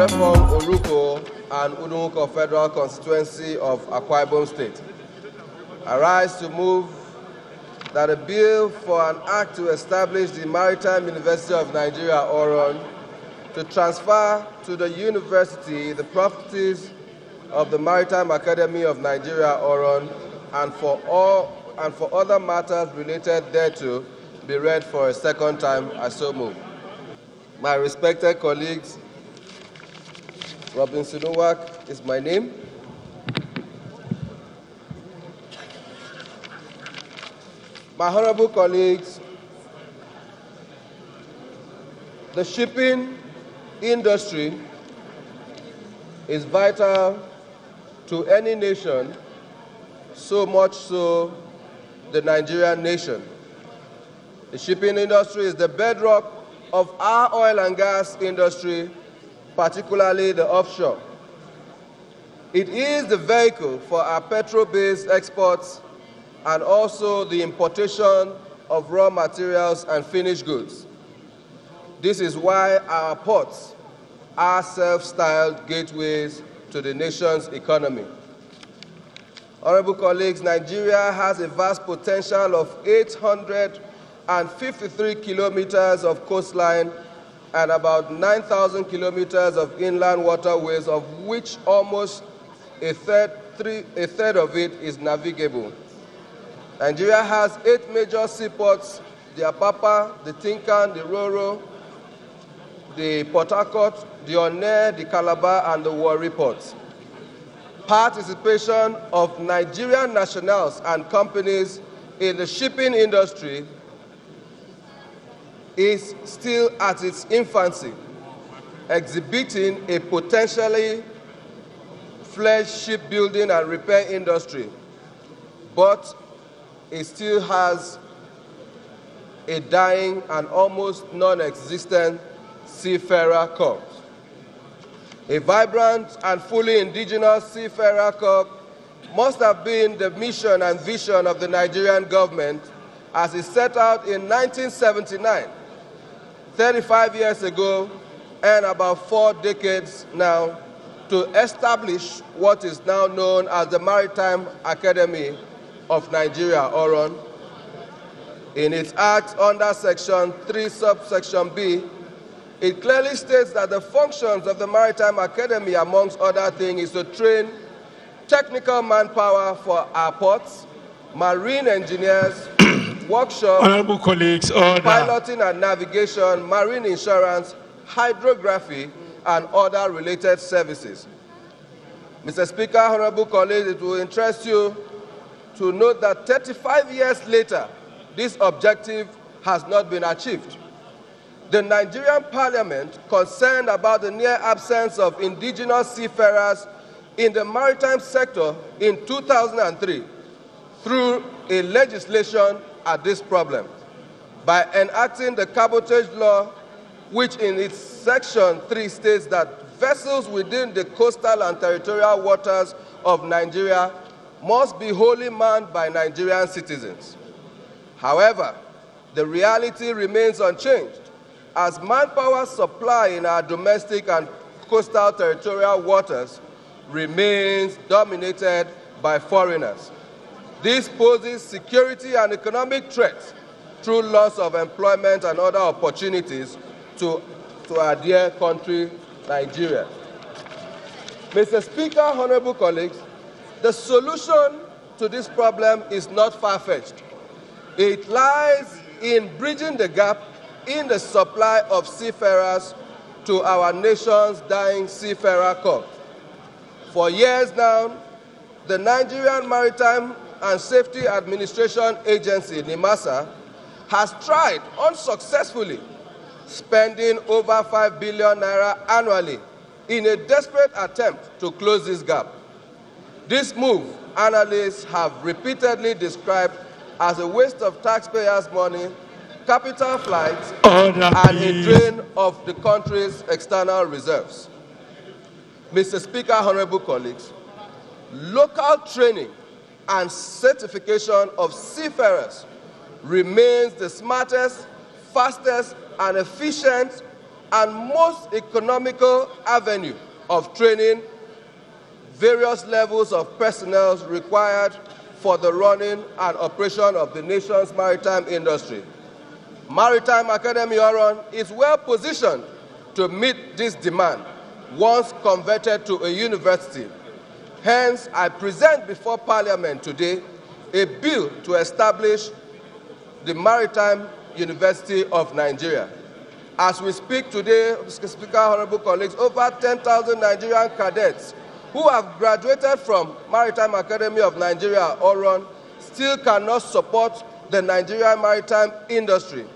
From Oruko and Uwak Federal Constituency of Akwa Ibom State. I rise to move that a bill for an act to establish the Maritime University of Nigeria, Oron, to transfer to the university the properties of the Maritime Academy of Nigeria, Oron, and for other matters related thereto, be read for a second time. I so move. My respected colleagues, Uwak is my name. My honorable colleagues, the shipping industry is vital to any nation, so much so the Nigerian nation. The shipping industry is the bedrock of our oil and gas industry, particularly the offshore. It is the vehicle for our petrol-based exports and also the importation of raw materials and finished goods. This is why our ports are self-styled gateways to the nation's economy. Honorable colleagues, Nigeria has a vast potential of 853 kilometers of coastline and about 9,000 kilometers of inland waterways, of which almost a third of it is navigable. Nigeria has 8 major seaports: the Apapa, the Tinkan, the Roro, the Port Harcourt, the Onne, the Calabar, and the Warri ports. Participation of Nigerian nationals and companies in the shipping industry is still at its infancy, exhibiting a potentially fledged shipbuilding and repair industry, but it still has a dying and almost non-existent seafarer corps. A vibrant and fully indigenous seafarer corps must have been the mission and vision of the Nigerian government as it set out in 1979, 35 years ago, and about 4 decades now, to establish what is now known as the Maritime Academy of Nigeria, Oron. In its act under Section 3, subsection B, it clearly states that the functions of the Maritime Academy, amongst other things, is to train technical manpower for our ports, marine engineers, workshops, honorable colleagues, order. Piloting and navigation, marine insurance, hydrography, and other related services. Mr. Speaker, honorable colleagues, it will interest you to note that 35 years later, this objective has not been achieved. The Nigerian Parliament, concerned about the near absence of indigenous seafarers in the maritime sector in 2003, through a legislation at this problem by enacting the cabotage law, which in its section 3 states that vessels within the coastal and territorial waters of Nigeria must be wholly manned by Nigerian citizens. However, the reality remains unchanged, as manpower supply in our domestic and coastal territorial waters remains dominated by foreigners. This poses security and economic threats through loss of employment and other opportunities to our dear country, Nigeria. Mr. Speaker, honorable colleagues, the solution to this problem is not far-fetched. It lies in bridging the gap in the supply of seafarers to our nation's dying seafarer corps. For years now, the Nigerian Maritime and Safety Administration Agency, NIMASA, has tried unsuccessfully, spending over 5 billion naira annually in a desperate attempt to close this gap. This move, analysts have repeatedly described as a waste of taxpayers' money, capital flight, and a drain of the country's external reserves. Mr. Speaker, honorable colleagues, local training and certification of seafarers remains the smartest, fastest, and efficient and most economical avenue of training various levels of personnel required for the running and operation of the nation's maritime industry. Maritime Academy Oron is well positioned to meet this demand once converted to a university. Hence, I present before Parliament today a bill to establish the Maritime University of Nigeria. As we speak today, Mr. Speaker, honorable colleagues, over 10,000 Nigerian cadets who have graduated from Maritime Academy of Nigeria, Oron, still cannot support the Nigerian maritime industry,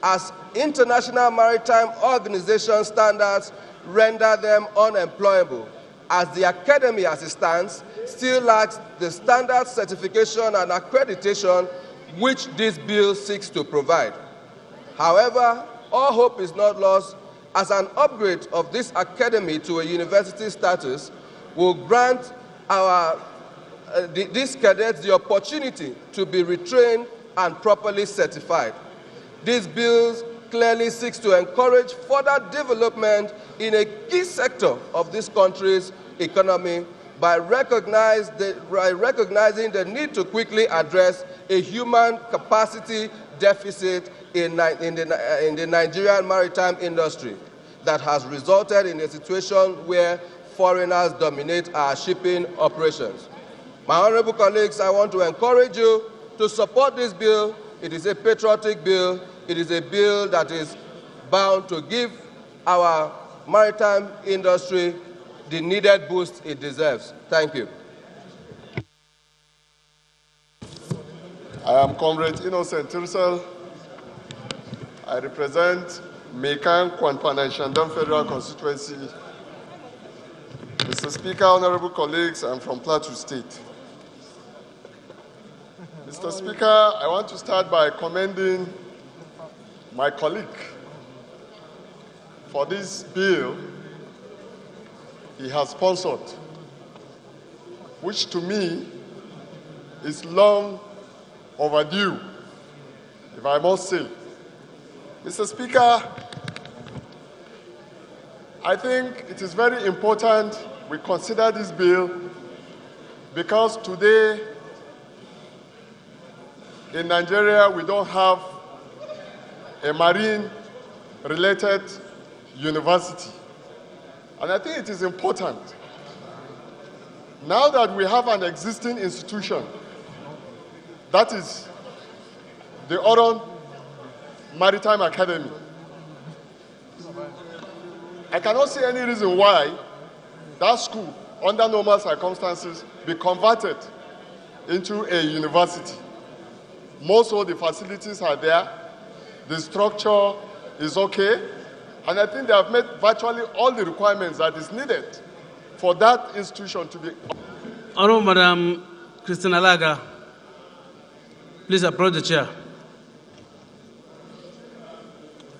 as international maritime organization standards render them unemployable, as the academy as it stands still lacks the standard certification and accreditation which this bill seeks to provide. However, all hope is not lost, as an upgrade of this academy to a university status will grant these cadets the opportunity to be retrained and properly certified. This bill clearly seeks to encourage further development in a key sector of this country's economy by recognizing the need to quickly address a human capacity deficit in the Nigerian maritime industry that has resulted in a situation where foreigners dominate our shipping operations. My honorable colleagues, I want to encourage you to support this bill. It is a patriotic bill. It is a bill that is bound to give our maritime industry the needed boost it deserves. Thank you. I am Comrade Innocent Tirsel. I represent Mekan Kwanpana Shandam Federal Constituency. Mr. Speaker, honorable colleagues, I'm from Plateau State. Mr. Speaker, I want to start by commending my colleague for this bill he has sponsored, which to me is long overdue, if I must say. Mr. Speaker, I think it is very important we consider this bill because today in Nigeria we don't have a marine-related university. And I think it is important, now that we have an existing institution, that is the Oron Maritime Academy, I cannot see any reason why that school, under normal circumstances, be converted into a university. Most of the facilities are there, the structure is okay, and I think they have met virtually all the requirements that is needed for that institution to be. Honorable Madam Christina Laga, please approach the chair.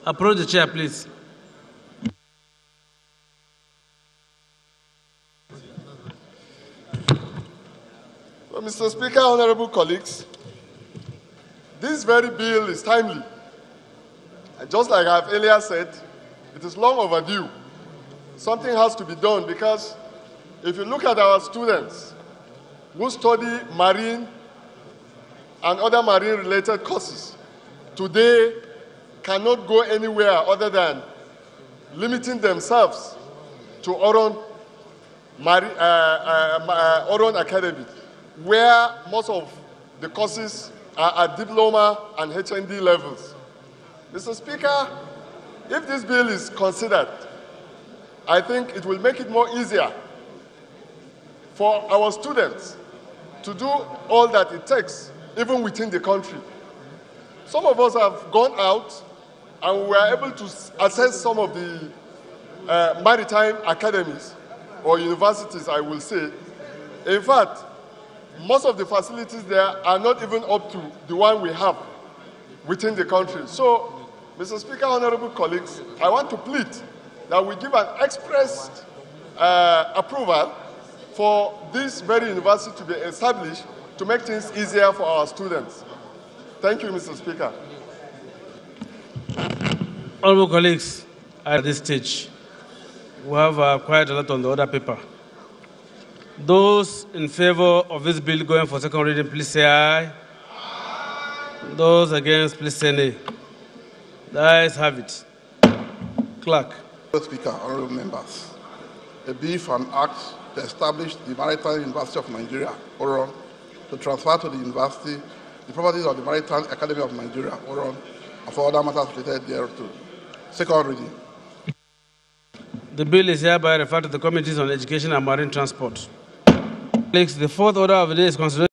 Approach the chair, please. So, Mr. Speaker, honorable colleagues, this very bill is timely. And just like I have earlier said, it is long overdue. Something has to be done because if you look at our students who study marine and other marine-related courses, today cannot go anywhere other than limiting themselves to Oron Academy, where most of the courses are at diploma and HND levels. Mr. Speaker, if this bill is considered, I think it will make it more easier for our students to do all that it takes, even within the country. Some of us have gone out and we were able to assess some of the maritime academies or universities, I will say. In fact, most of the facilities there are not even up to the one we have within the country. So, Mr. Speaker, honorable colleagues, I want to plead that we give an express approval for this very university to be established to make things easier for our students. Thank you, Mr. Speaker. Honorable colleagues, at this stage, we have quite a lot on the order paper. Those in favor of this bill going for second reading, please say aye. Those against, please say nay. The ayes have it. Clerk. Mr. Speaker, honorable members, a bill for an act to establish the Maritime University of Nigeria, Oron, to transfer to the university the properties of the Maritime Academy of Nigeria, Oron, and for other matters related thereto. Second reading. The bill is hereby referred to the Committees on Education and Marine Transport. Colleagues, the fourth order of the day is considered